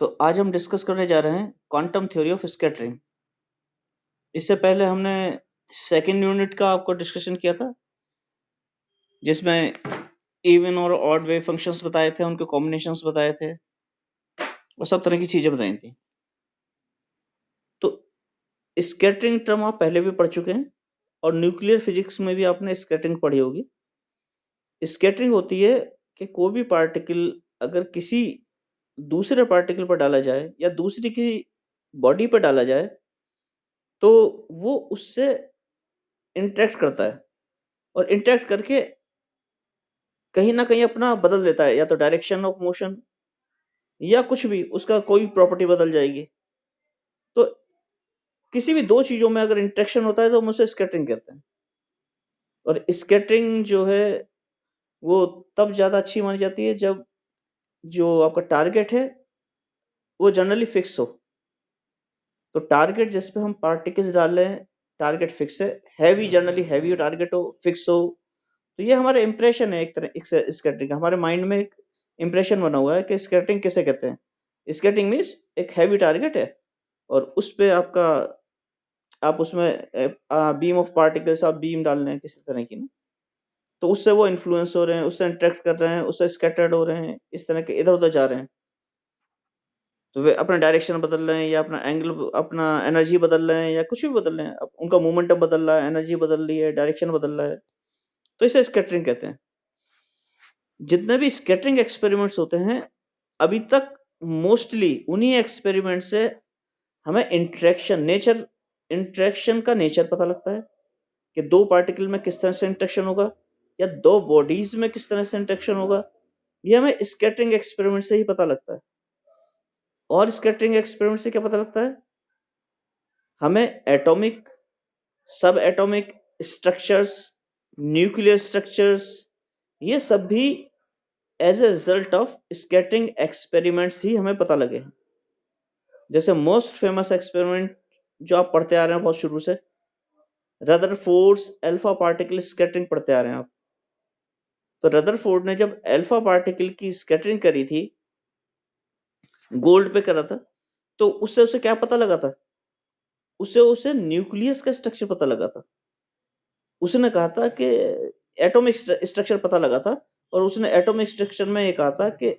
तो आज हम डिस्कस करने जा रहे हैं क्वांटम थ्योरी ऑफ स्कैटरिंग। इससे पहले हमने सेकेंड यूनिट का आपको डिस्कशन किया था, जिसमें इवन और ऑड वेव फंक्शंस बताए थे, उनके कॉम्बिनेशंस बताए थे और सब तरह की चीजें बताई थी। तो स्कैटरिंग टर्म आप पहले भी पढ़ चुके हैं और न्यूक्लियर फिजिक्स में भी आपने स्कैटरिंग पढ़ी होगी। स्कैटरिंग होती है कि कोई भी पार्टिकल अगर किसी दूसरे पार्टिकल पर डाला जाए या दूसरी की बॉडी पर डाला जाए तो वो उससे इंटरेक्ट करता है और इंटरेक्ट करके कहीं ना कहीं अपना बदल देता है, या तो डायरेक्शन ऑफ मोशन या कुछ भी, उसका कोई प्रॉपर्टी बदल जाएगी। तो किसी भी दो चीजों में अगर इंटरेक्शन होता है तो हम उसे स्कैटरिंग कहते हैं। और स्कैटरिंग जो है वो तब ज्यादा अच्छी मानी जाती है जब जो आपका टारगेट है वो जनरली फिक्स हो। तो टारगेट जिस पे हम पार्टिकल्स डाल रहे हैं, टारगेट फिक्स है, हैवी, जनरली हैवी टारगेट हो, फिक्स हो। तो ये हमारा इंप्रेशन है, एक तरह स्कैटरिंग हमारे माइंड में एक इंप्रेशन बना हुआ है कि स्कैटरिंग किसे कहते हैं। स्कैटरिंग मीन्स एक हैवी टारगेट है और उस पे आप उसमें बीम ऑफ पार्टिकल्स आप बीम डाल रहे हैं किसी तरह की ना, तो उससे वो इन्फ्लुएंस हो रहे हैं, उससे इंटरेक्ट कर रहे हैं, उससे स्कैटर्ड हो रहे हैं, इस तरह के इधर उधर जा रहे हैं। तो वे अपना डायरेक्शन बदल रहे हैं या अपना एंगल, अपना एनर्जी बदल रहे हैं या कुछ भी बदल रहे हैं, उनका मोमेंटम बदल रहा है, एनर्जी बदल रही है, डायरेक्शन बदल रहा है, तो इसे स्कैटरिंग कहते हैं। जितने भी स्कैटरिंग एक्सपेरिमेंट्स होते हैं अभी तक मोस्टली उन्हीं एक्सपेरिमेंट से हमें इंटरेक्शन का नेचर पता लगता है कि दो पार्टिकल में किस तरह से इंटरेक्शन होगा या दो बॉडीज में किस तरह से इंटरेक्शन होगा। ये हमें स्कैटरिंग एक्सपेरिमेंट से ही पता लगता है। और स्कैटरिंग एक्सपेरिमेंट से क्या पता लगता है? हमें एटॉमिक, सब एटॉमिक स्ट्रक्चर्स, न्यूक्लियर स्ट्रक्चर्स, ये सब भी as a result of scattering experiments ही हमें पता लगे। जैसे मोस्ट फेमस एक्सपेरिमेंट जो आप पढ़ते आ रहे हैं बहुत शुरू से, रदरफोर्ड्स अल्फा पार्टिकल स्कैटरिंग पढ़ते आ रहे हैं आप। तो रदरफोर्ड ने जब अल्फा पार्टिकल की स्कैटरिंग करी थी, गोल्ड पे करा था, तो उससे उसे क्या पता लगा था? उसे न्यूक्लियस का स्ट्रक्चर पता लगा था। उसने कहा था कि एटॉमिक स्ट्रक्चर पता लगा था, और उसने एटॉमिक स्ट्रक्चर में ये कहा था कि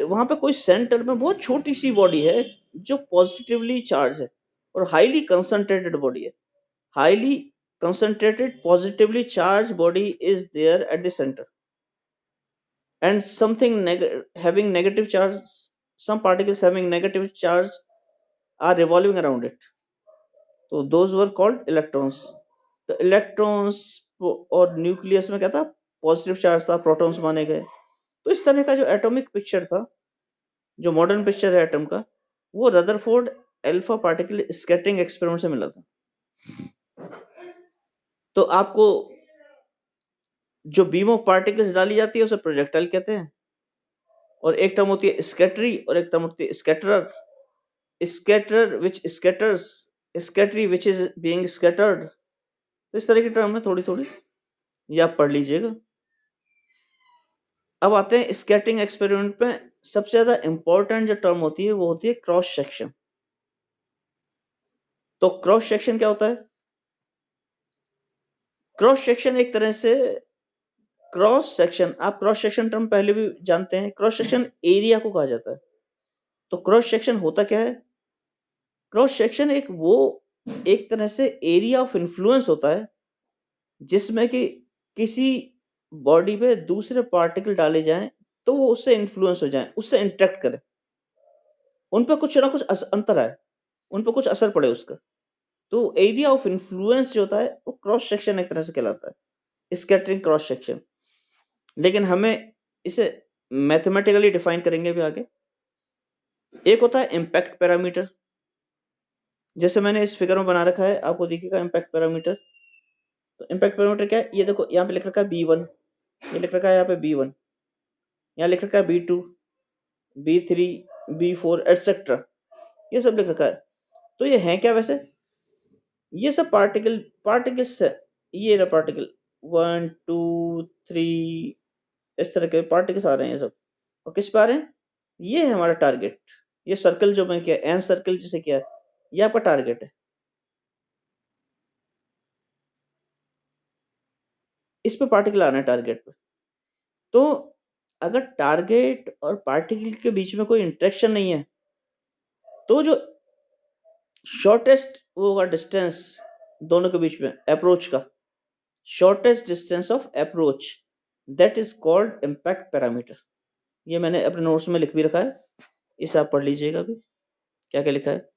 वहां पे कोई सेंटर में बहुत छोटी सी बॉडी है जो पॉजिटिवली चार्ज है और हाईली कंसंट्रेटेड बॉडी है। Highly concentrated positively charged body is there at the center, and something having negative charge, some particles having negative charge are revolving around it. So those were called electrons. तो electrons और nucleus में क्या था? Positive charge था, protons माने गए। तो इस तरह का जो एटॉमिक पिक्चर था, जो मॉडर्न पिक्चर है एटम का, वो Rutherford alpha particle scattering experiment से मिला था। तो आपको जो बीम ऑफ पार्टिकल्स डाली जाती है उसे प्रोजेक्टाइल कहते हैं, और एक टर्म होती है स्कैटरी और एक टर्म होती है scatterer. Scatterer which scatters, scatteree which is being scattered. तो इस तरह की टर्म है थोड़ी थोड़ी, ये आप पढ़ लीजिएगा। अब आते हैं स्कैटरिंग एक्सपेरिमेंट में सबसे ज्यादा इंपॉर्टेंट जो टर्म होती है वो होती है क्रॉस सेक्शन। तो क्रॉस सेक्शन क्या होता है? क्रॉस सेक्शन एक तरह से, क्रॉस सेक्शन, आप क्रॉस सेक्शन टर्म पहले भी जानते हैं, क्रॉस सेक्शन एरिया को कहा जाता है। तो क्रॉस सेक्शन होता क्या है? क्रॉस सेक्शन एक तरह से एरिया ऑफ इन्फ्लुएंस होता है जिसमें कि किसी बॉडी पे दूसरे पार्टिकल डाले जाएं तो वो उससे इन्फ्लुएंस हो जाएं, उससे इंटरेक्ट करें, उन पे कुछ ना कुछ अंतर आए, उन पे कुछ असर पड़े उसका। तो एरिया ऑफ इन्फ्लुएंस जो होता है वो क्रॉस सेक्शन एक तरह से कहलाता है, स्कैटरिंग क्रॉस सेक्शन। लेकिन हमें इसे मैथमेटिकली डिफाइन करेंगे भी आगे। एक होता है इम्पैक्ट पैरामीटर, जैसे मैंने इस फिगर में बना रखा है, आपको दिखेगा इम्पैक्ट पैरामीटर। तो इम्पैक्ट पैरामीटर क्या है? ये देखो, यहाँ पे लिख रखा है B1, ये लिख रखा है यहाँ पे B1, यहाँ लिख रखा है B2, B3, B4 एटसेट्रा, ये सब लिख रखा है। तो ये है क्या वैसे? ये सब पार्टिकल्स है। ये रहा पार्टिकल 1 2 3, इस तरह के पार्टिकल्स आ रहे हैं ये सब। और किस पे आ रहे हैं? ये है हमारा टारगेट, ये सर्कल जो मैंने किया एन सर्कल जिसे किया ये आपका टारगेट है, इस पे पार्टिकल आना है टारगेट पे। तो अगर टारगेट और पार्टिकल के बीच में कोई इंटरेक्शन नहीं है तो जो शॉर्टेस्ट वो होगा डिस्टेंस दोनों के बीच में अप्रोच का, shortest distance of approach, that is called impact parameter. ये मैंने अपने नोट्स में लिख भी रखा है, इसे आप पढ़ लीजिएगा अभी क्या क्या लिखा है।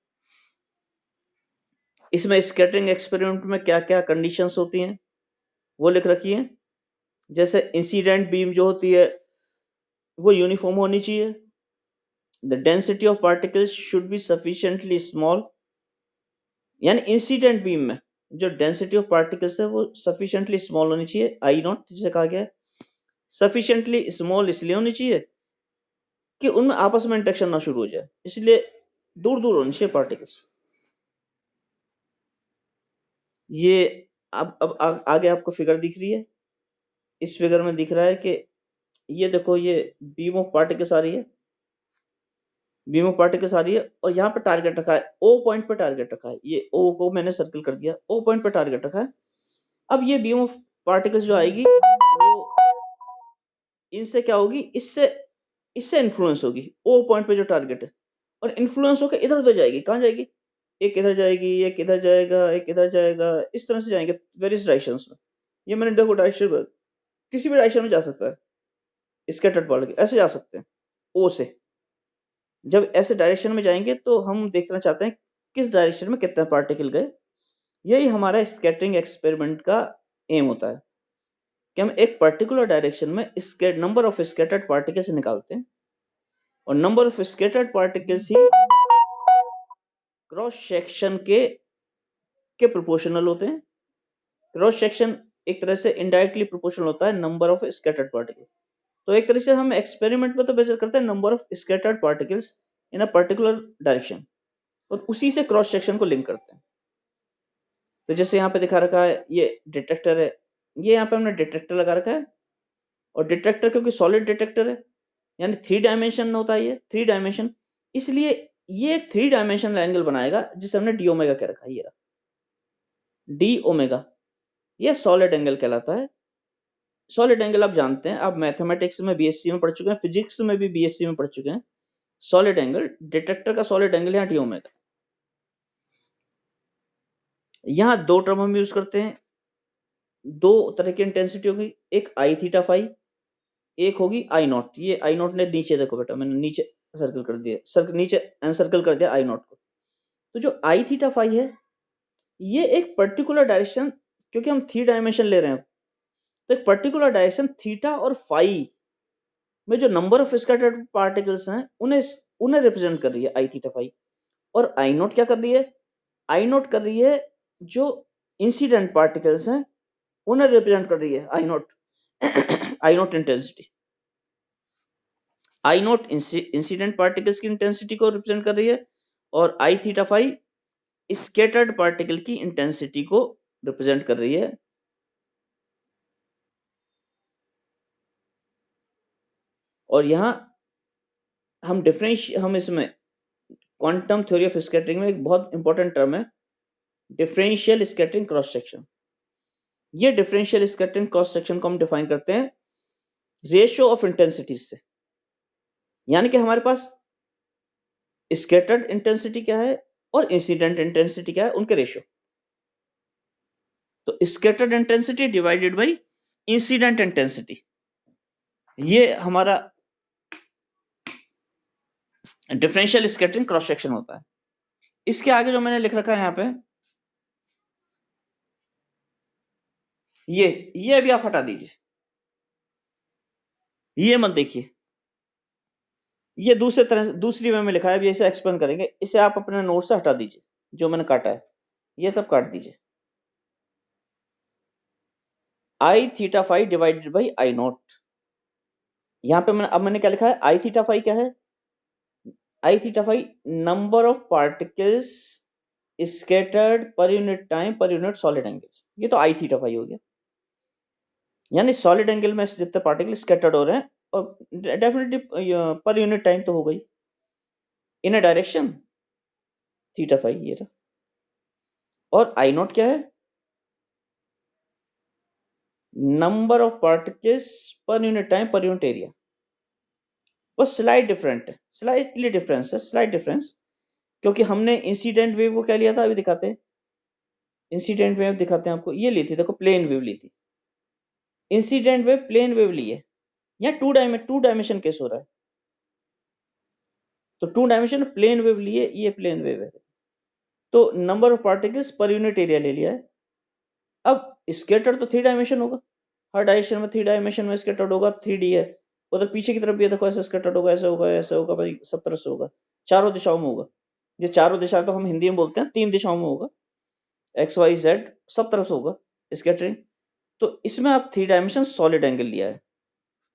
इसमें स्कैटरिंग एक्सपेरिमेंट में क्या क्या कंडीशंस होती हैं वो लिख रखी है। जैसे इंसिडेंट बीम जो होती है वो यूनिफॉर्म होनी चाहिए, the density of particles should be sufficiently small, यानी इंसिडेंट बीम में जो डेंसिटी ऑफ पार्टिकल्स है वो सफिशिएंटली स्मॉल होनी चाहिए, आई नॉट जिसे कहा गया है। सफिशिएंटली स्मॉल इसलिए होनी चाहिए कि उनमें आपस में इंटरेक्शन ना शुरू हो जाए, इसलिए दूर दूर होनी चाहिए पार्टिकल्स। ये अब आगे आपको फिगर दिख रही है, इस फिगर में दिख रहा है कि ये देखो ये बीम ऑफ पार्टिकल्स आ रही है, बीम ऑफ पार्टिकल्स आ रही है और यहाँ पे टारगेट रखा है, ओ पॉइंट पे टारगेट रखा है, ये ओ को मैंने सर्कल कर दिया, ओ पॉइंट पे टारगेट रखा है। अब ये बीम ऑफ पार्टिकल्स जो आएगी वो इनसे क्या होगी, इससे इससे इन्फ्लुएंस होगी ओ पॉइंट पे जो टारगेट है, और इन्फ्लुएंस होकर इधर उधर जाएगी। कहाँ जाएगी, एक इधर जाएगी, एक इधर जाएगा, एक इधर जाएगा, इस तरह से जाएंगे वेरियस डायरेक्शंस में। ये मैंने देखो डायरेक्शन किसी भी डायरेक्शन में जा सकता है, स्कैटर्ड पार्टिकल ऐसे जा सकते हैं ओ से। जब ऐसे डायरेक्शन में जाएंगे तो हम देखना चाहते हैं किस डायरेक्शन में कितने पार्टिकल गए। यही हमारा स्कैटरिंग एक्सपेरिमेंट का एम होता है कि हम एक पर्टिकुलर डायरेक्शन में नंबर ऑफ स्कैटर्ड पार्टिकल्स निकालते हैं, और number of scattered particles he cross section के प्रोपोर्शनल होते हैं। क्रॉस सेक्शन एक तरह से इनडायरेक्टली प्रोपोर्शनल होता है नंबर ऑफ स्कैटर्ड पार्टिकल। तो एक तरह से हम एक्सपेरिमेंट में तो मेजर करते हैं number of scattered particles in a particular direction, और उसी से क्रॉस सेक्शन को लिंक करते हैं। तो जैसे यहाँ पे दिखा रखा है ये डिटेक्टर है, ये यहाँ पे हमने डिटेक्टर लगा रखा है, और डिटेक्टर क्योंकि सॉलिड डिटेक्टर है यानी 3 डायमेंशन होता है, ये 3 डायमेंशन, इसलिए ये एक 3 डायमेंशनल एंगल बनाएगा जिसे हमने डी ओमेगा कह रखा है। ये डी ओमेगा ये सॉलिड एंगल कहलाता है। सॉलिड एंगल आप जानते हैं, आप मैथमेटिक्स में बीएससी में पढ़ चुके हैं, फिजिक्स में भी बीएससी में पढ़ चुके हैं। सॉलिड एंगल, डिटेक्टर का सॉलिड एंगल यहाँ डी ओमेगा। यहाँ 2 टर्म हम यूज करते हैं, 2 तरह की इंटेंसिटी होगी, एक आई थीटा फाई, एक होगी आई नॉट। ये आई नॉट ने नीचे देखो बेटा, मैंने नीचे सर्कल कर दिया, सर्कल नीचे एनसर्कल कर दिया आई नॉट को। तो जो आई थीटा फाई है ये एक पर्टिकुलर डायरेक्शन, क्योंकि हम 3 डायमेंशन ले रहे हैं तो एक पर्टिकुलर डायरेक्शन थीटा और फाई में जो नंबर ऑफ स्कैटर्ड पार्टिकल्स हैं उन्हें रिप्रेजेंट कर रही है आई थीटा फाई। और आई नॉट क्या कर रही है, आई नॉट कर रही है जो इंसिडेंट पार्टिकल्स हैं उन्हें रिप्रेजेंट कर रही है I not I not intensity. I not incident particles की इंटेंसिटी को रिप्रेजेंट कर रही है, और I theta phi scattered particle की इंटेंसिटी को रिप्रेजेंट कर रही है। और यहाँ हम इसमें क्वांटम थ्योरी ऑफ स्कैटरिंग में एक बहुत इंपॉर्टेंट टर्म है डिफरेंशियल स्कैटरिंग क्रॉस सेक्शन। ये डिफरेंशियल स्कैटरिंग क्रॉस सेक्शन को हम डिफाइन करते हैं रेशियो ऑफ इंटेंसिटीज से, यानी कि हमारे पास स्कैटर्ड इंटेंसिटी क्या है और इंसिडेंट इंटेंसिटी क्या है, उनके रेशियो। तो scattered intensity divided by incident intensity, ये हमारा डिफरेंशियल स्कैटरिंग क्रॉस सेक्शन होता है। इसके आगे जो मैंने लिख रखा है यहाँ पे, ये अभी आप हटा दीजिए, ये मत देखिए, ये दूसरी वे में लिखा है, अभी इसे एक्सप्लेन करेंगे, इसे आप अपने नोट से हटा दीजिए, जो मैंने काटा है ये सब काट दीजिए। I theta phi divided by I not, यहाँ पे मैंने क्या लिखा है, आई थीटा फाई क्या है, I theta phi number of particles scattered per unit time per unit solid angle, ये तो आई थीटा फाई हो गया, यानी सॉलिड एंगल में जितने पार्टिकल स्कैटर्ड हो रहे हैं, और डेफिनेटली पर यूनिट टाइम तो हो गई। इन अ डायरेक्शन थीटा फाई ये रहा, और आई नॉट क्या है, number of particles per unit time per unit area, बस स्लाइट डिफरेंट है, स्लाइटली डिफरेंस है, स्लाइट डिफरेंस, क्योंकि हमने इंसिडेंट वेव को क्या लिया था, अभी दिखाते हैं, इंसिडेंट वेव दिखाते हैं आपको, ये ली थी, देखो प्लेन वेव ली थी, इंसिडेंट वेव प्लेन वेव ली है, यहाँ टू डायमेंशन केस हो रहा है, तो टू डायमेंशन प्लेन वेव लिए, ये प्लेन वेव है, तो number of particles per unit area ले लिया है। अब स्केटर तो थ्री डायमेंशन होगा, हर डायरेक्शन में थ्री डायमेंशन में स्केटर्ड होगा, 3D है, उधर पीछे की तरफ भी है, देखो ऐसे स्केटर्ड होगा, ऐसे होगा, ऐसे होगा, भाई सब तरह से होगा, चारों दिशाओं में होगा, ये चारों दिशा तो हम हिंदी में बोलते हैं, 3 दिशाओं में होगा, एक्स वाई जेड सब तरफ से होगा स्केटरिंग। तो इसमें आप थ्री डायमेंशन सॉलिड एंगल लिया है,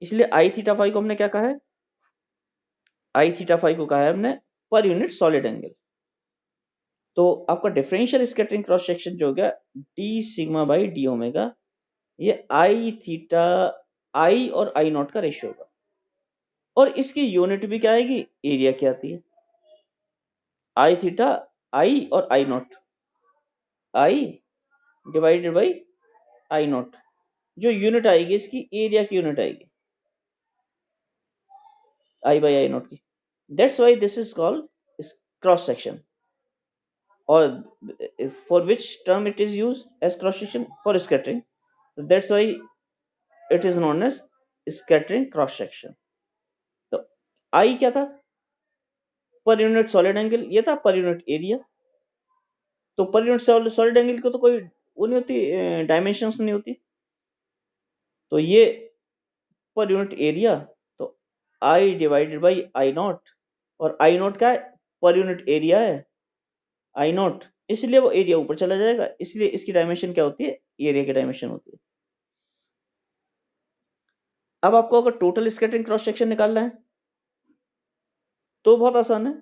इसलिए आई थीटा फाई को हमने क्या कहा है, आई थीटा फाई को कहा है हमने पर यूनिट सॉलिड एंगल। तो आपका डिफरेंशियल स्कैटरिंग क्रॉस सेक्शन जो हो गया D sigma by D omega, ये आई थीटा, आई और आई नॉट का रेशियो होगा, और इसकी यूनिट भी क्या आएगी, एरिया क्या आती है, आई थीटा, आई और I not, I divided by I not, जो यूनिट आएगी इसकी एरिया की यूनिट आएगी, आई बाई आई नॉट की, that's why this is called cross section, or for which term it is used as cross section, for scattering, so that's why it is known as scattering cross section। तो I क्या था, पर unit solid angle, ये था पर unit area, तो पर unit solid angle को तो कोई वो नहीं होती, डायमेंशंस नहीं होती, तो ये पर यूनिट एरिया, तो I divided by I not, और आई नॉट क्या है, पर यूनिट एरिया है आई नॉट, इसलिए वो एरिया ऊपर चला जाएगा, इसलिए इसकी डायमेंशन क्या होती है, एरिया की डायमेंशन होती है। अब आपको अगर टोटल स्कैटरिंग क्रॉस सेक्शन निकालना है तो बहुत आसान है,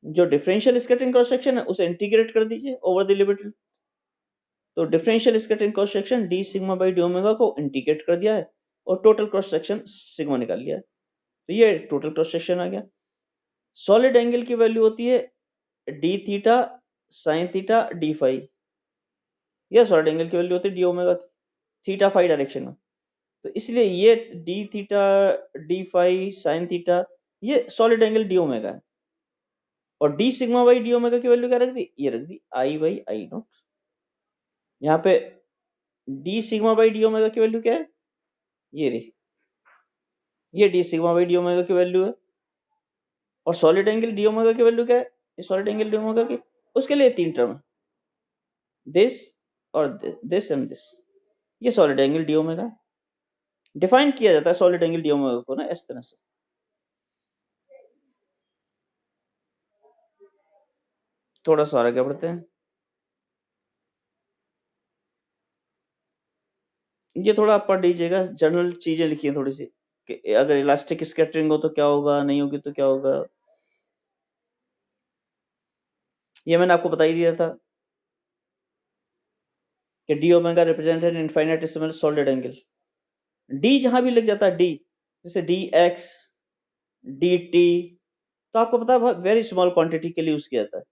जो डिफरेंशियल स्कैटरिंग क्रॉस सेक्शन है उसे इंटीग्रेट कर दीजिए ओवर द लिमिट, तो differential scattering cross section D sigma by D omega को इंटीग्रेट कर दिया है, और टोटल क्रॉस सेक्शन सिग्मा निकाल लिया है, तो ये टोटल क्रॉस सेक्शन आ गया। सॉलिड एंगल की वैल्यू होती है D theta sine theta D phi, यह सॉलिड एंगल की वैल्यू होती है D omega theta phi direction में, तो इसलिए ये D theta D phi sine theta ये सॉलिड एंगल डी ओमेगा है, और D sigma by D omega की वैल्यू क्या रख दी, ये रख दी आई बाई आई नॉट, यहाँ पे D sigma by D omega की वैल्यू क्या है, ये रही, ये D sigma by D omega की वैल्यू है, और सॉलिड एंगल डी ओमेगा की वैल्यू क्या है, सॉलिड एंगल डी ओमेगा की, उसके लिए तीन टर्म है, दिस और दिस एंड दिस, ये solid angle D omega define किया जाता है सॉलिड एंगल डी ओमेगा को ना इस तरह से। थोड़ा सा आगे बढ़ते हैं, ये थोड़ा आप पढ़ लीजिएगा, जनरल चीजें लिखी है थोड़ी सी, कि अगर इलास्टिक स्कैटरिंग हो तो क्या होगा, नहीं होगी तो क्या होगा, ये मैंने आपको बता ही दिया था कि D omega represent an infinitesimal solid angle, D जहां भी लग जाता है डी, जैसे डी एक्स डी टी, तो आपको पता है वेरी स्मॉल क्वांटिटी के लिए यूज किया जाता है,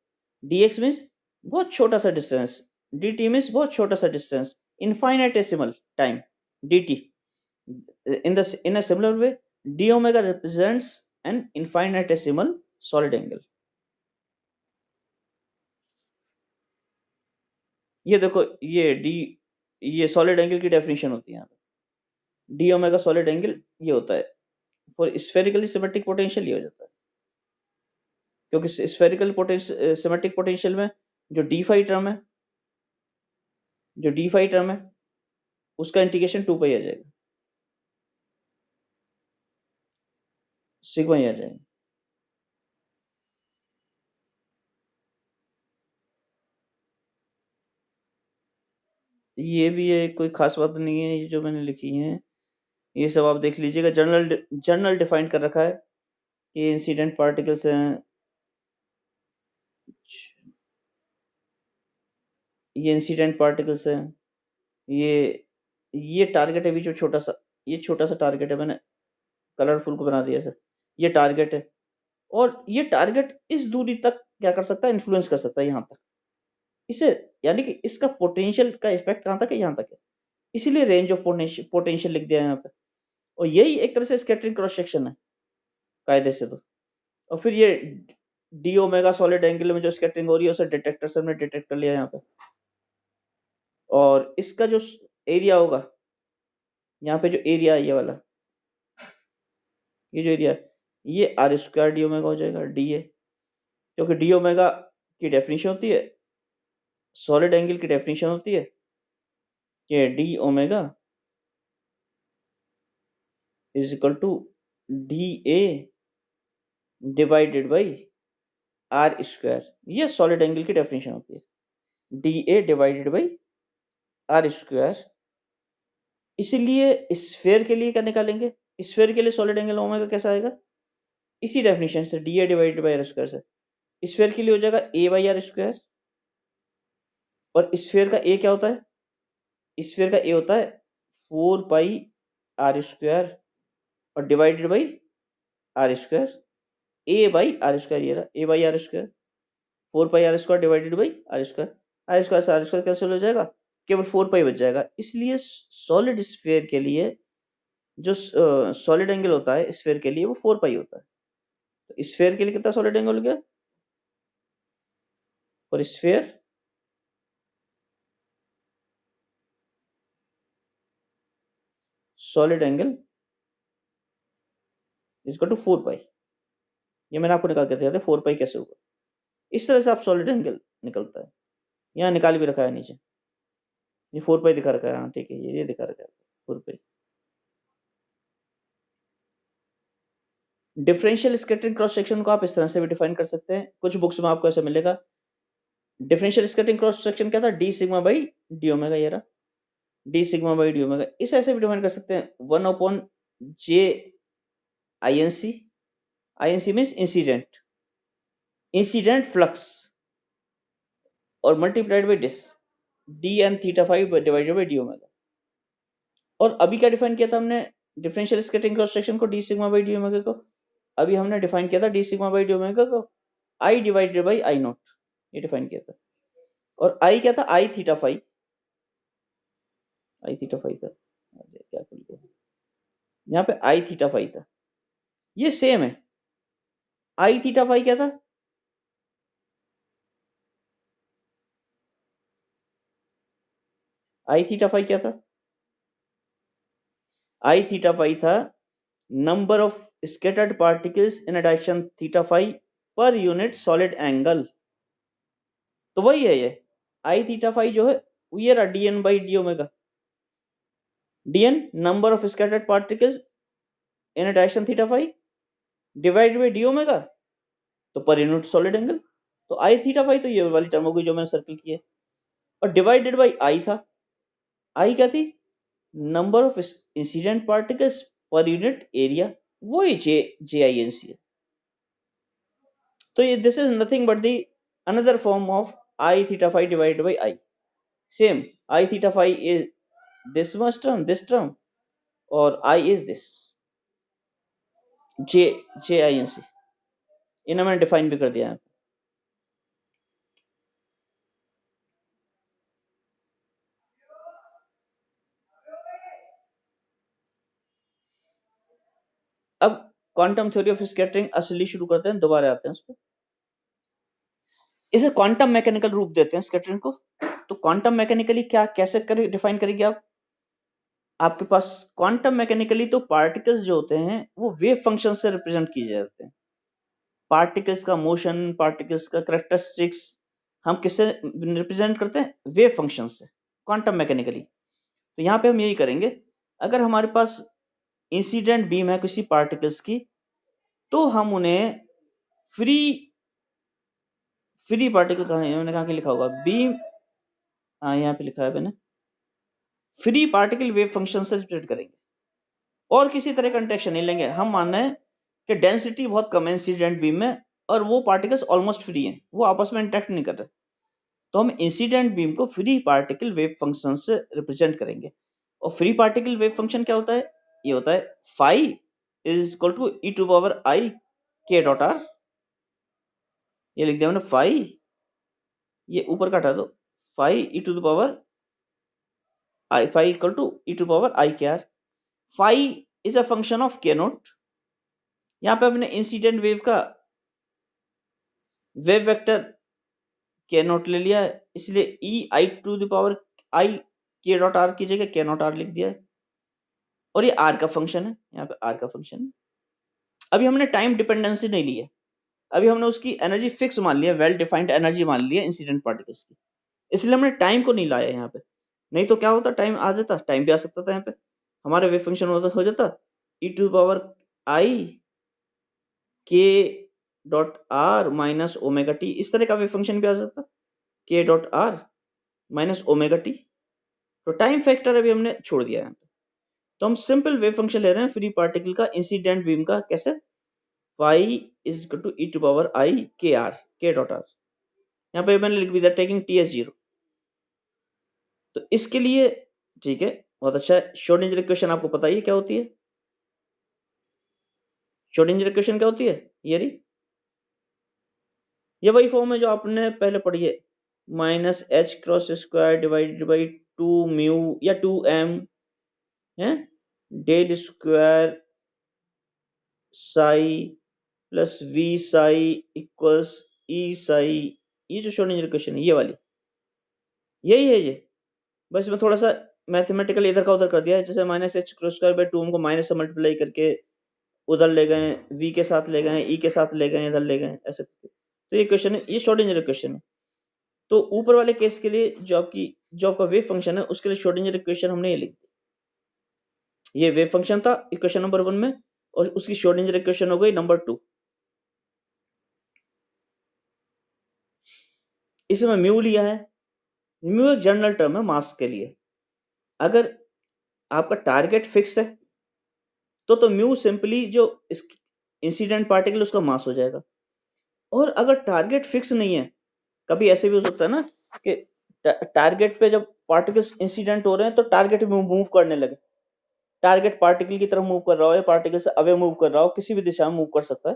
डी एक्स मीन्स बहुत छोटा सा डिस्टेंस, डी टी मीन्स बहुत छोटा सा distance, infinitesimal time D T, in a similar way d omega represents an infinitesimal solid angle। ये देखो ये डी, ये सॉलिड एंगल की डेफिनेशन होती है यहाँ पे, डी ओमेगा सॉलिड एंगल ये होता है, फॉर स्फेरिकली सिमेट्रिक पोटेंशियल ये हो जाता है, क्योंकि स्फेरिकल सिमेट्रिक पोटेंशियल में जो डी फाई टर्म है, जो डी फाई टर्म है उसका इंटीग्रेशन 2 पाई आ जाएगा, सिग्मा ही आ जाएगा। ये भी है, कोई खास बात नहीं है, ये जो मैंने लिखी है ये सब आप देख लीजिएगा, जनरल डिफाइन कर रखा है कि इंसिडेंट पार्टिकल्स हैं, ये इंसिडेंट पार्टिकल्स हैं, ये टारगेट है, भी जो छोटा सा, ये छोटा सा टारगेट है, मैंने कलरफुल को बना दिया सर, ये टारगेट है, और ये टारगेट इस दूरी तक क्या कर सकता है, इन्फ्लुएंस कर सकता है यहाँ तक। इसे यानी कि इसका पोटेंशियल का इफेक्ट कहाँ तक है, यहाँ तक है, इसीलिए रेंज ऑफ पोटेंशियल लिख दिया है यहाँ पे। और यही एक तरह से स्कैटरिंग क्रॉस सेक्शन है कायदे से तो। और फिर ये डी ओमेगा सॉलिड एंगल में जो स्कैटरिंग हो रही है उसे डिटेक्टर से हमने डिटेक्ट कर लिया यहाँ पे। और इसका जो एरिया होगा, यहाँ पे जो एरिया है ये वाला, ये जो एरिया है, ये आर स्क्वायर डी ओमेगा हो जाएगा, डी ए, क्योंकि डी ओमेगा की डेफिनेशन होती है, सॉलिड एंगल की डेफिनेशन होती है कि D omega is equal to D A divided by R square. ये सॉलिड एंगल की डेफिनेशन होती है, D A divided by R square. इसलिए स्फेयर के लिए क्या निकालेंगे, स्फेयर के लिए सॉलिड एंगल ओमेगा कैसा आएगा, इसी डेफिनेशन से, D A divided by R square से। स्फेयर के लिए हो जाएगा ए बाई आर स्क्वायर, और स्फेयर का ए क्या होता है, स्फेयर का ए होता है 4 पाई आर स्क्वायर और divided by R square, A by R square, ये रहा A by R square, 4 pi R square divided by R square. R square से आर स्क्वायर कैंसिल हो जाएगा, केवल 4 पाई बच जाएगा। इसलिए सॉलिड स्फेयर के लिए जो सॉलिड एंगल होता है स्फेयर के लिए वो 4 पाई होता है। तो स्फेयर के लिए कितना सॉलिड एंगल हो गया, for sphere solid angle is equal to 4 pi. ये मैंने आपको निकाल के दिया था 4 पाई कैसे होगा, इस तरह से आप सॉलिड एंगल निकलता है। यहाँ निकाल भी रखा है नीचे, ये 4 पाई दिखा रखा है, हाँ ठीक है, ये दिखा रखा है 4 पाई। डिफरेंशियल स्कैटरिंग क्रॉस सेक्शन को आप इस तरह से भी डिफाइन कर सकते हैं, कुछ बुक्स में आपको ऐसा मिलेगा। डिफरेंशियल स्कैटरिंग क्रॉस सेक्शन क्या था, D sigma by D omega, ये रहा D sigma by D omega. इस ऐसे भी डिफाइन कर सकते हैं 1 upon J I N C, I N C means incident flux, और multiplied by this D N theta five divided by D omega. और अभी क्या डिफाइन किया था हमने डिफरेंशियल स्कैटरिंग क्रॉस सेक्शन को, D sigma by D omega को अभी हमने डिफाइन किया था D sigma by D omega को आई डिवाइडेड बाई आई नॉट, ये डिफाइन किया था। और आई क्या था, आई थीटा फाइव, आई थीटा फाइव था, क्या खुल गया यहाँ पे, आई थीटा फाइव था, ये सेम है। आई थीटा फाइव क्या था, आई थीटा फाइव क्या था, आई थीटा फाइव था number of scattered particles in a direction theta five पर यूनिट सॉलिड एंगल। तो वही है ये आई थीटा फाइव जो है, ये रहा D N by D omega, D N number of scattered particles in a direction theta five divide by D omega, तो पर यूनिट सॉलिड एंगल। तो आई थीटा फाइव तो ये वाली टर्म हो गई जो मैंने सर्कल की है, और डिवाइडेड बाई आई था, आई क्या थी, number of incident particles per unit area, वही जे आई एन सी है। तो ये this is nothing but the another form of I theta five divided by I. Same I theta five is this much term, this term, और I is this J I N C, इन्हें मैंने define भी कर दिया है। अब quantum theory of scattering असली शुरू करते हैं, दोबारा आते हैं उस पर। इसे क्वांटम मैकेनिकल रूप देते हैं स्कैटरिंग को। तो क्वांटम मैकेनिकली क्या कैसे डिफाइन करेंगे आप, आपके पास क्वांटम मैकेनिकली तो पार्टिकल्स जो होते हैं वो वेव फंक्शन से रिप्रेजेंट किए जाते हैं। पार्टिकल्स का मोशन, पार्टिकल्स का कैरेक्टरिस्टिक्स हम किससे रिप्रेजेंट करते हैं, वेव फंक्शन से, क्वांटम मैकेनिकली। तो यहाँ पे हम यही करेंगे, अगर हमारे पास इंसिडेंट बीम है किसी पार्टिकल्स की, तो हम उन्हें फ्री पार्टिकल कहाँ है, मैंने कहाँ के लिखा होगा, बीम, हाँ यहाँ पे लिखा है मैंने, फ्री पार्टिकल वेव फंक्शन से रिप्रेजेंट करेंगे, और किसी तरह का इंटरेक्शन नहीं लेंगे। हम मान रहे हैं कि डेंसिटी बहुत कम है इंसिडेंट बीम में, और वो पार्टिकल्स ऑलमोस्ट फ्री हैं, वो आपस में इंटरेक्ट नहीं कर रहे, तो हम इंसिडेंट बीम को फ्री पार्टिकल वेव फंक्शन से रिप्रेजेंट करेंगे। और फ्री पार्टिकल वेव फंक्शन क्या होता है, ये होता है phi is equal to E to power I K dot are, ये लिख दिया हमने फाई, ये ऊपर का हटा दो, phi E to the power I, phi equal to E to power I K R. Phi is a function of K not. यहाँ पे हमने इंसिडेंट वेव का वेव वेक्टर के नोट ले लिया है, इसलिए E I to the power I K dot are की जगह के नोट आर लिख दिया है, और ये आर का फंक्शन है, यहाँ पे आर का फंक्शन है। अभी हमने टाइम डिपेंडेंसी नहीं ली है, अभी हमने उसकी एनर्जी फिक्स मान लिया, वेल डिफाइंड एनर्जी मान लिया इंसिडेंट पार्टिकल्स की, इसलिए हमने टाइम को नहीं लाया यहाँ पे। नहीं तो क्या होता, टाइम आ जाता, टाइम भी आ सकता था यहाँ पे, हमारा वेव फंक्शन हो जाता ई to power I K dot are minus omega T, इस तरह का वेव फंक्शन भी आ सकता, के dot are minus omega T. तो टाइम फैक्टर अभी हमने छोड़ दिया यहाँ पे, तो हम सिंपल वेव फंक्शन ले रहे हैं फ्री पार्टिकल का, इंसिडेंट बीम का। कैसे, phi is equal to E to power I K R, के डॉट आर, यहाँ पे मैंने लिख दिया टेकिंग टी एस जीरो। तो इसके लिए ठीक है, बहुत अच्छा है। श्रोडिंगर इक्वेशन आपको पता ही है क्या होती है, श्रोडिंगर इक्वेशन क्या होती है, ये रही, ये वही फॉर्म है जो आपने पहले पढ़ी है, minus H cross square divided by two mu या टू एम है del square psi plus V psi equals E psi. ये जो श्रोडिंगर इक्वेशन है ये वाली, यही है ये, बस मैं थोड़ा सा मैथमेटिकल इधर का उधर कर दिया है, जैसे minus H cross square by two को माइनस से मल्टीप्लाई करके उधर ले गए, v के साथ ले गए, e के साथ ले गए, इधर ले गए, ऐसे। तो ये क्वेश्चन है, ये श्रोडिंगर इक्वेशन है। तो ऊपर वाले केस के लिए जो आपका वेव फंक्शन है उसके लिए श्रोडिंगर इक्वेशन हमने ये लिख दी, ये वेव फंक्शन था इक्वेशन नंबर 1 में, और उसकी श्रोडिंगर इक्वेशन हो गई नंबर 2। इसमें म्यू लिया है, म्यू एक जनरल टर्म है मास के लिए। अगर आपका टारगेट फिक्स है तो म्यू सिंपली जो इंसिडेंट पार्टिकल उसका मास हो जाएगा, और अगर टारगेट फिक्स नहीं है, कभी ऐसे भी हो सकता है ना कि टारगेट पे जब पार्टिकल्स इंसिडेंट हो रहे हैं तो टारगेट मूव करने लगे, टारगेट पार्टिकल की तरफ मूव कर रहा हो या पार्टिकल से अवे मूव कर रहा हो, किसी भी दिशा में मूव कर सकता है,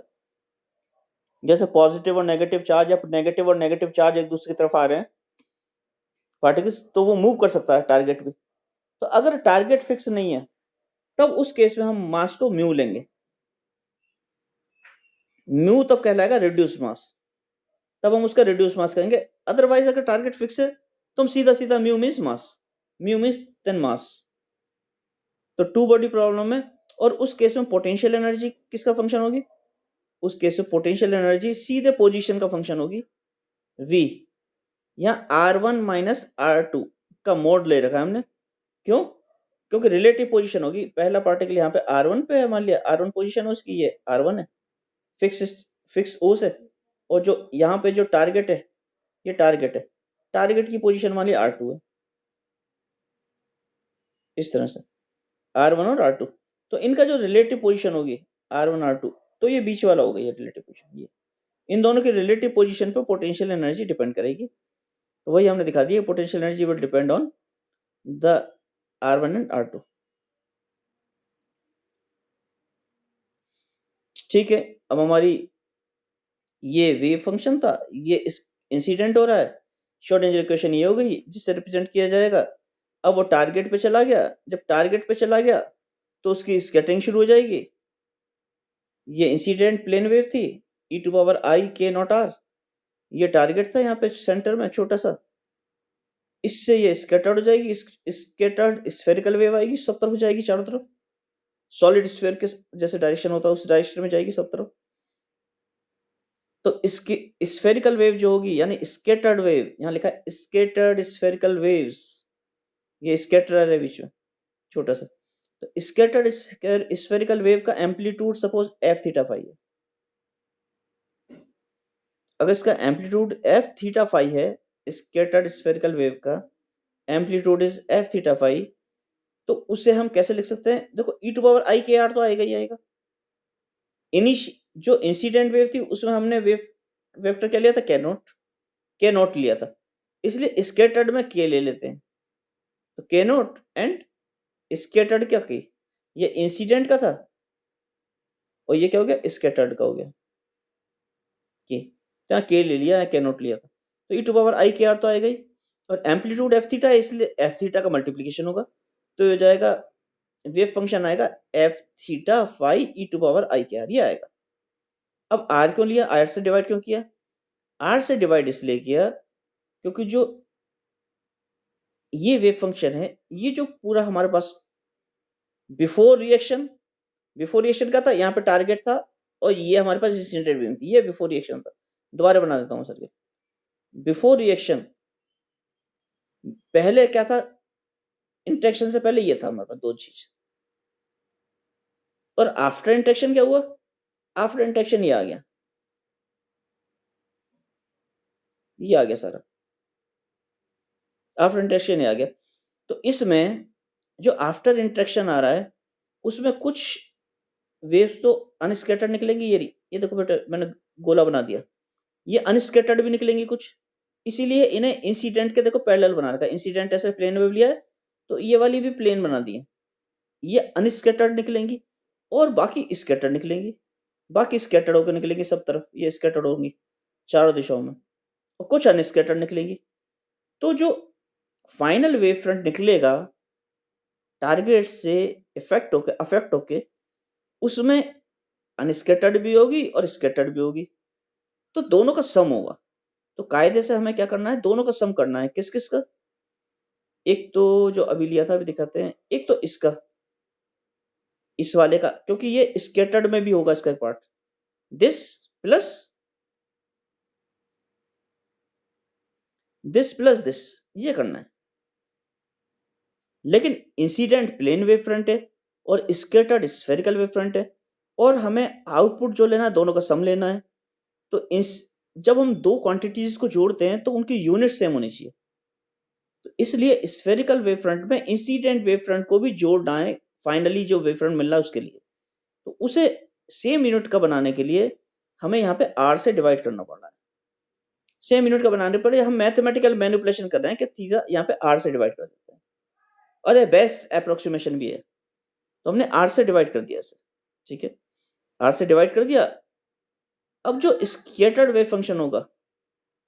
जैसे पॉजिटिव और नेगेटिव चार्ज या नेगेटिव और नेगेटिव चार्ज एक दूसरे की तरफ आ रहे हैं पार्टिकल्स, तो वो मूव कर सकता है टारगेट भी। तो अगर टारगेट फिक्स नहीं है तब उस केस में हम मास को म्यू लेंगे, म्यू तब कहलाएगा रिड्यूस मास, तब हम उसका रिड्यूस मास कहेंगे। अदरवाइज अगर टारगेट फिक्स है तो हम सीधा सीधा म्यू मींस मास, म्यू मींस 10 मास। तो टू बॉडी प्रॉब्लम में, और उस केस में पोटेंशियल एनर्जी किसका फंक्शन होगी, उस केस में पोटेंशियल एनर्जी सीधे पोजीशन का फंक्शन होगी v, यहाँ r1 माइनस r2 का मोड ले रखा है हमने, क्यों, क्योंकि रिलेटिव पोजीशन होगी, पहला पार्टिकल यहाँ पे r1 पे है, मान लिया r1 पोजीशन है उसकी, ये r1 है फिक्स ओ से, और जो यहाँ पे जो टारगेट है ये टारगेट है, टारगेट की पोजीशन मान लिया r2 है, इस तरह से r1 और r2। तो इनका जो रिलेटिव पोजीशन होगी r1 r2, तो ये बीच वाला होगा ये रिलेटिव पोजीशन, ये इन दोनों की रिलेटिव पोजीशन पे पोटेंशियल एनर्जी डिपेंड करेगी। तो वही हमने दिखा दिया, potential energy will depend on the r1 and r2। ठीक है, अब हमारी ये वेव फंक्शन था, ये इस इंसिडेंट हो रहा है, श्रोडिंगर इक्वेशन ये हो गई जिससे रिप्रेजेंट किया जाएगा। अब वो टारगेट पे चला गया, जब टारगेट पे चला गया तो उसकी स्कैटरिंग शुरू हो जाएगी। ये इंसिडेंट प्लेन वेव थी ई टू पावर आई के नॉट आर, ये टारगेट था यहाँ पे सेंटर में छोटा सा, इससे ये स्कैटर्ड हो जाएगी, स्कैटर्ड स्फेरिकल वेव आएगी, सब तरफ जाएगी, चारों तरफ सॉलिड स्फीयर के जैसे डायरेक्शन होता है उस डायरेक्शन में जाएगी सब तरफ। तो इसकी स्फेरिकल वेव जो होगी, यानी स्कैटर्ड वेव, यहाँ लिखा है स्कैटर्ड स्फेरिकल वेव्स, ये स्कैटर है बीच में छोटा सा। तो स्कैटर्ड स्फेरिकल वेव का amplitude suppose F theta phi है, अगर इसका एम्पलीट्यूड एफ थीटा फाई है, स्कैटर्ड स्फेरिकल वेव का amplitude is F theta phi, तो उसे हम कैसे लिख सकते हैं, देखो ई to power I K are तो आएगा ही आएगा। जो इंसिडेंट वेव थी उसमें हमने वेव वेक्टर क्या लिया था, के नोट लिया था, इसलिए स्कैटर्ड में के ले लेते हैं। तो के नोट एंड स्कैटर्ड क्या की, ये इंसिडेंट का था और ये क्या हो गया, स्कैटर्ड का हो गया। कि तो यहाँ के ले लिया, के नॉट लिया था, तो ई to power I K are तो आएगा ही, और एम्पलीट्यूड एफ थीटा है इसलिए एफ थीटा का मल्टीप्लीकेशन होगा, तो ये हो जाएगा वेव फंक्शन आएगा F theta phi E to power I K R, ये आएगा। अब आर क्यों लिया, आर से डिवाइड क्यों किया, आर से डिवाइड इसलिए किया क्योंकि जो ये वेव फंक्शन है, ये जो पूरा हमारे पास बिफोर रिएक्शन का था, यहाँ पे टारगेट था, और ये हमारे पास इंसिडेंट बीम थी, ये बिफोर रिएक्शन था। दोबारा बना देता हूँ सर्किट। बिफोर रिएक्शन पहले क्या था, इंटरेक्शन से पहले ये था हमारे पास दो चीज, और आफ्टर इंटरेक्शन क्या हुआ, आफ्टर इंटरेक्शन ये आ गया, ये आ गया सारा, आफ्टर इंटरेक्शन ये आ गया। तो इसमें जो आफ्टर इंटरेक्शन आ रहा है उसमें कुछ वेव्स तो अनस्कैटर्ड निकलेंगी, ये देखो बेटा मैंने गोला बना दिया, ये अनस्कैटर्ड भी निकलेंगी कुछ, इसीलिए इन्हें इंसिडेंट के देखो पैरेलल बना रखा है, इंसिडेंट ऐसे प्लेन वेव लिया है तो ये वाली भी प्लेन बना दी है, ये अनस्कैटर्ड निकलेंगी और बाकी स्कैटर्ड निकलेंगी, बाकी स्कैटर्ड होकर निकलेंगी सब तरफ, ये स्कैटर्ड होंगी चारों दिशाओं में, और कुछ अनस्कैटर्ड निकलेंगी। तो जो फाइनल वेव फ्रंट निकलेगा टारगेट से अफेक्ट होके उसमें अनस्कैटर्ड भी होगी और स्कैटर्ड भी होगी, तो दोनों का सम होगा। तो कायदे से हमें क्या करना है, दोनों का सम करना है, किस किस का, एक तो जो अभी लिया था अभी दिखाते हैं, एक तो इसका, इस वाले का, क्योंकि ये स्कैटर्ड में भी होगा इसका पार्ट, दिस प्लस दिस, ये करना है। लेकिन इंसिडेंट प्लेन वेव फ्रंट है और स्कैटर्ड स्फेरिकल वेव फ्रंट है, और हमें आउटपुट जो लेना है दोनों का सम लेना है। तो जब हम दो क्वांटिटीज को जोड़ते हैं तो उनकी यूनिट सेम होनी चाहिए, तो इसलिए स्फेरिकल वेव फ्रंट में इंसिडेंट वेव फ्रंट को भी जोड़ना है, फाइनली जो वेव फ्रंट मिल रहा है उसके लिए, तो उसे सेम यूनिट का बनाने के लिए हमें यहाँ पे आर से डिवाइड करना पड़ रहा है। सेम यूनिट का बनाने पर हम मैथमेटिकल मैनिपुलेशन कर रहे हैं कि तीसरा यहाँ पे आर से डिवाइड कर देते हैं, और ये बेस्ट अप्रोक्सीमेशन भी है, तो हमने आर से डिवाइड कर दिया इसे, ठीक है, आर से डिवाइड कर दिया। अब जो स्कैटर्ड वेव फंक्शन होगा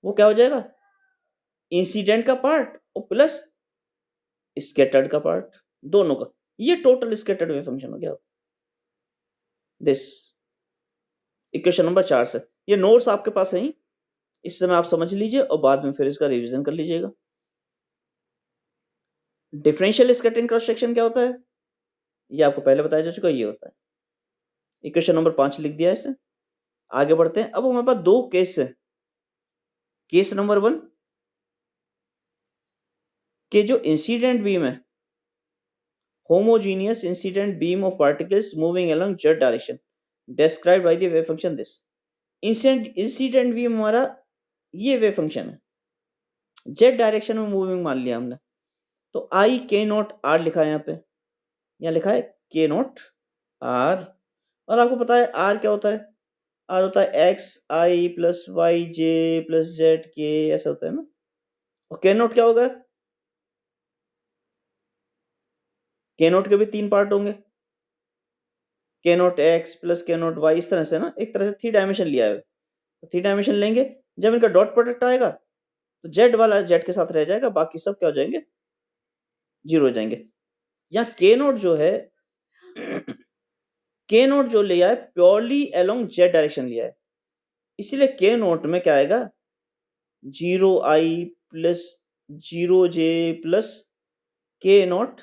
वो क्या हो जाएगा, इंसिडेंट का पार्ट और प्लस स्कैटर्ड का पार्ट, दोनों का, ये टोटल स्कैटर्ड वेव फंक्शन हो गया दिस, इक्वेशन नंबर 4 से। ये नोट्स आपके पास है ही, इस समय आप समझ लीजिए और बाद में फिर इसका रिवीजन कर लीजिएगा। डिफरेंशियल स्कैटरिंग क्रॉस सेक्शन क्या होता है, ये आपको पहले बताया जा चुका, ये होता है। इक्वेशन नंबर 5 लिख दिया इसे, आगे बढ़ते हैं। अब हमारे पास दो केस है, केस नंबर 1 के जो इंसिडेंट बीम है, homogeneous incident beam of particles moving along z direction described by the wave function this। Incident beam हमारा ये वेव फंक्शन है, z डायरेक्शन में मूविंग मान लिया हमने, तो आई के नॉट आर लिखा है, यहाँ पे यहाँ लिखा है के नॉट आर, और आपको पता है आर क्या होता है, आर होता है एक्स आई प्लस वाई जे प्लस जेड के, ऐसा होता है ना। और के नॉट क्या होगा, के नॉट के भी 3 पार्ट होंगे, के नॉट एक्स प्लस के नॉट वाई, इस तरह से ना, एक तरह से 3 डायमेंशन लिया है, तो 3 डायमेंशन लेंगे, जब इनका डॉट प्रोडक्ट आएगा तो जेड वाला जेड के साथ रह जाएगा, बाकी सब क्या हो जाएंगे, 0 हो जाएंगे। यहाँ के नॉट जो है के नॉट जो लिया है प्योरली अलोंग जेड डायरेक्शन लिया है, इसलिए के नॉट में क्या आएगा, 0i प्लस 0j प्लस के नॉट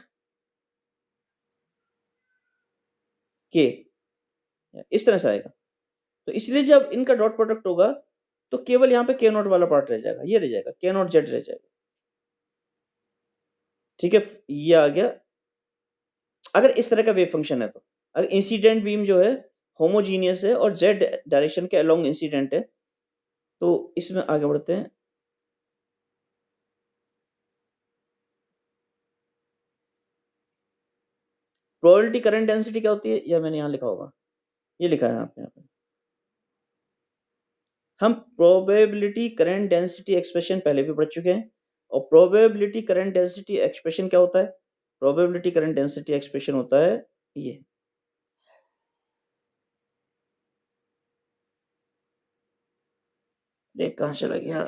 के, इस तरह से आएगा। तो इसलिए जब इनका डॉट प्रोडक्ट होगा तो केवल यहाँ पे के नॉट वाला पार्ट रह जाएगा, ये रह जाएगा, के नॉट जेड रह जाएगा, ठीक है, ये आ गया। अगर इस तरह का वेव फंक्शन है, तो अगर इंसिडेंट बीम जो है होमोजीनियस है और जेड डायरेक्शन के अलोंग इंसिडेंट है, तो इसमें आगे बढ़ते हैं। प्रोबेबिलिटी करंट डेंसिटी क्या होती है, यह मैंने यहाँ लिखा होगा, ये लिखा है आपने यहाँ पे। हम प्रोबेबिलिटी करंट डेंसिटी एक्सप्रेशन पहले भी पढ़ चुके हैं, और प्रोबेबिलिटी करंट डेंसिटी एक्सप्रेशन क्या होता है, प्रोबेबिलिटी करंट डेंसिटी एक्सप्रेशन होता है ये, ये कहाँ चला गया?